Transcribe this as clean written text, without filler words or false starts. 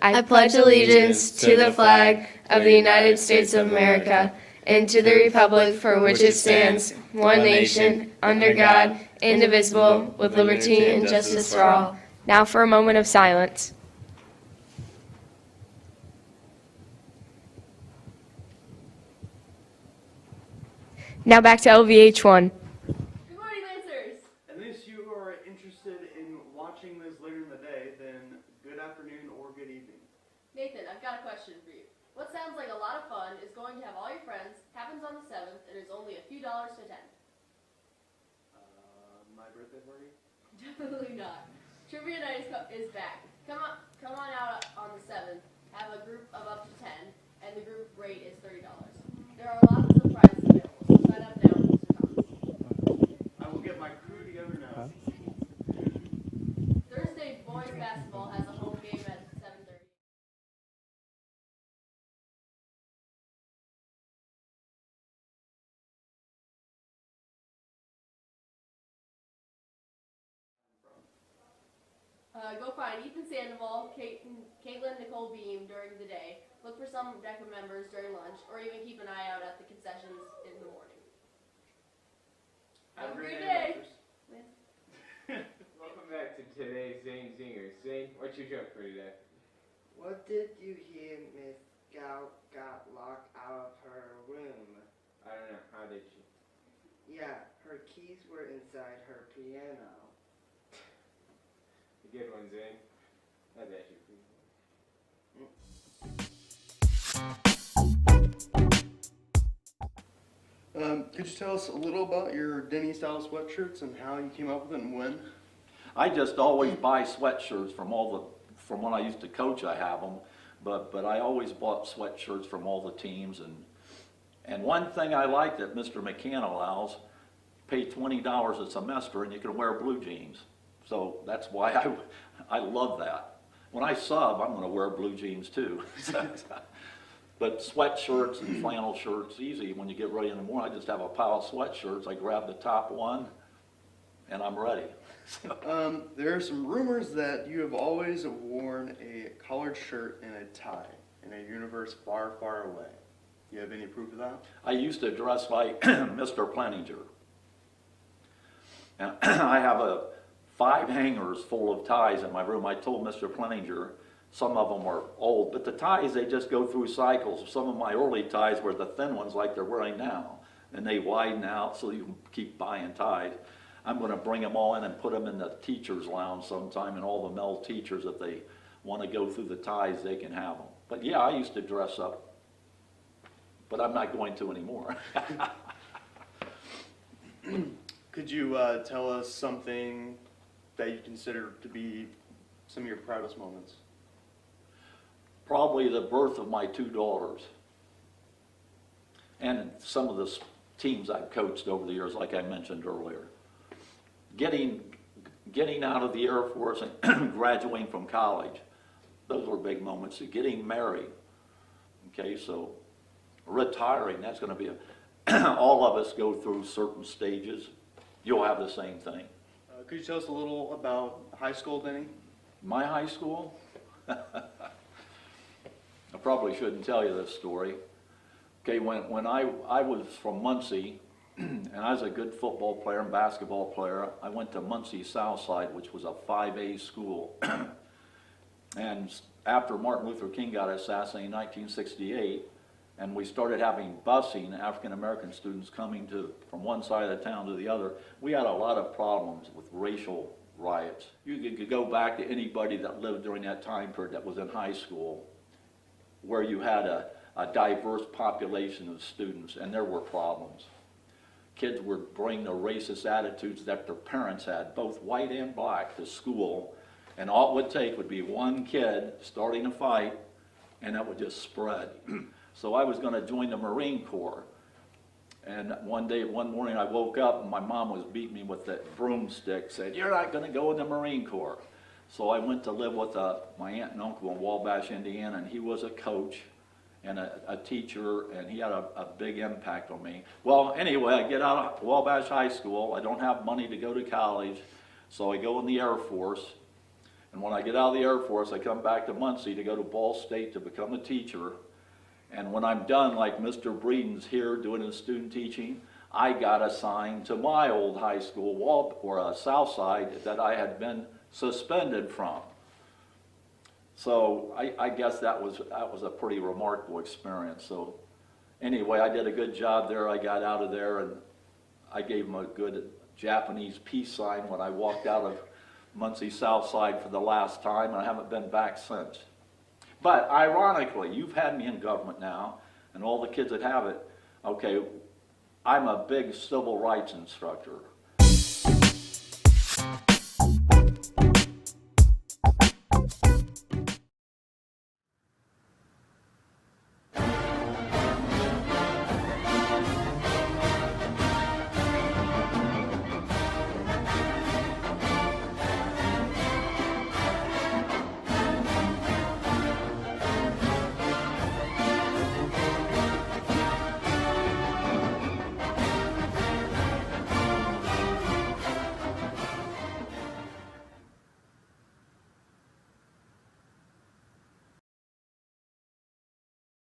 I pledge allegiance to the flag of the United States of America and to the republic for which it stands, one nation, under God, indivisible, with liberty and justice for all. Now for a moment of silence. Now back to LVH 1. Good morning, Lancers! Unless you are interested in watching this later in the day, then good afternoon or good evening. Nathan, I've got a question for you. What sounds like a lot of fun is going to have all your friends, happens on the 7th, and is only a few dollars to attend? My birthday party? Definitely not. Trivia night is back. Come on out on the 7th, have a group of up to 10, and the group rate is $30. There are lots of prizes available, so sign up now, Mr. Thomas. I will get my crew together now. Thursday, boys basketball has a home game at 7:30. Go find Ethan Sandoval, Caitlin Nicole Beam during the day. Look for some DECA members during lunch, or even keep an eye out at the concessions in the morning. Have a great day. Welcome back to today's Zane Zingers. Zane, what's your joke for today? What did you hear Miss Scout got locked out of her room? I don't know. How did she? Yeah, her keys were inside her piano. A good one, Zane. That's actually pretty cool. Could you tell us a little about your Denny style sweatshirts and how you came up with it and when? I just always buy sweatshirts from when I used to coach. I have them, but I always bought sweatshirts from all the teams. And one thing I like that Mr. McCann allows, pay $20 a semester and you can wear blue jeans. So that's why I love that. When I sub, I'm going to wear blue jeans too. But sweatshirts and flannel shirts, easy. When you get ready in the morning, I just have a pile of sweatshirts. I grab the top one, and I'm ready. There are some rumors that you have always worn a collared shirt and a tie in a universe far, far away. Do you have any proof of that? I used to dress like Mr. Pleninger. And I have 5 hangers full of ties in my room. I told Mr. Pleninger, some of them are old, but the ties, they just go through cycles. Some of my early ties were the thin ones like they're wearing now, and they widen out so you can keep buying ties. I'm going to bring them all in and put them in the teacher's lounge sometime, and all the male teachers, if they want to go through the ties, they can have them. But yeah, I used to dress up, but I'm not going to anymore. Could you tell us something that you consider to be some of your proudest moments? Probably the birth of my 2 daughters. And some of the teams I've coached over the years, like I mentioned earlier. Getting out of the Air Force and graduating from college, those were big moments. Getting married, okay, so retiring, that's going to be all of us go through certain stages. You'll have the same thing. Could you tell us a little about high school, Denny? My high school? I probably shouldn't tell you this story. Okay, when I was from Muncie, and I was a good football player and basketball player, I went to Muncie Southside, which was a 5A school. And after Martin Luther King got assassinated in 1968, and we started having busing, African American students coming from one side of the town to the other, we had a lot of problems with racial riots. You could go back to anybody that lived during that time period that was in high school, where you had a diverse population of students, and there were problems. Kids would bring the racist attitudes that their parents had, both white and black, to school, and all it would take would be one kid starting a fight, and that would just spread. So I was going to join the Marine Corps, and one morning I woke up and my mom was beating me with that broomstick, said, "You're not going to go in the Marine Corps." So I went to live with my aunt and uncle in Wabash, Indiana, and he was a coach and a teacher, and he had a big impact on me. Well, anyway, I get out of Wabash High School. I don't have money to go to college, so I go in the Air Force. And when I get out of the Air Force, I come back to Muncie to go to Ball State to become a teacher. And when I'm done, like Mr. Breeden's here doing his student teaching, I got assigned to my old high school, Southside, that I had been suspended from. So I guess that was a pretty remarkable experience. So anyway, I did a good job there. I got out of there, and I gave them a good Japanese peace sign when I walked out of Muncie Southside for the last time, and I haven't been back since. But ironically, you've had me in government now, and all the kids that have it, okay, I'm a big civil rights instructor.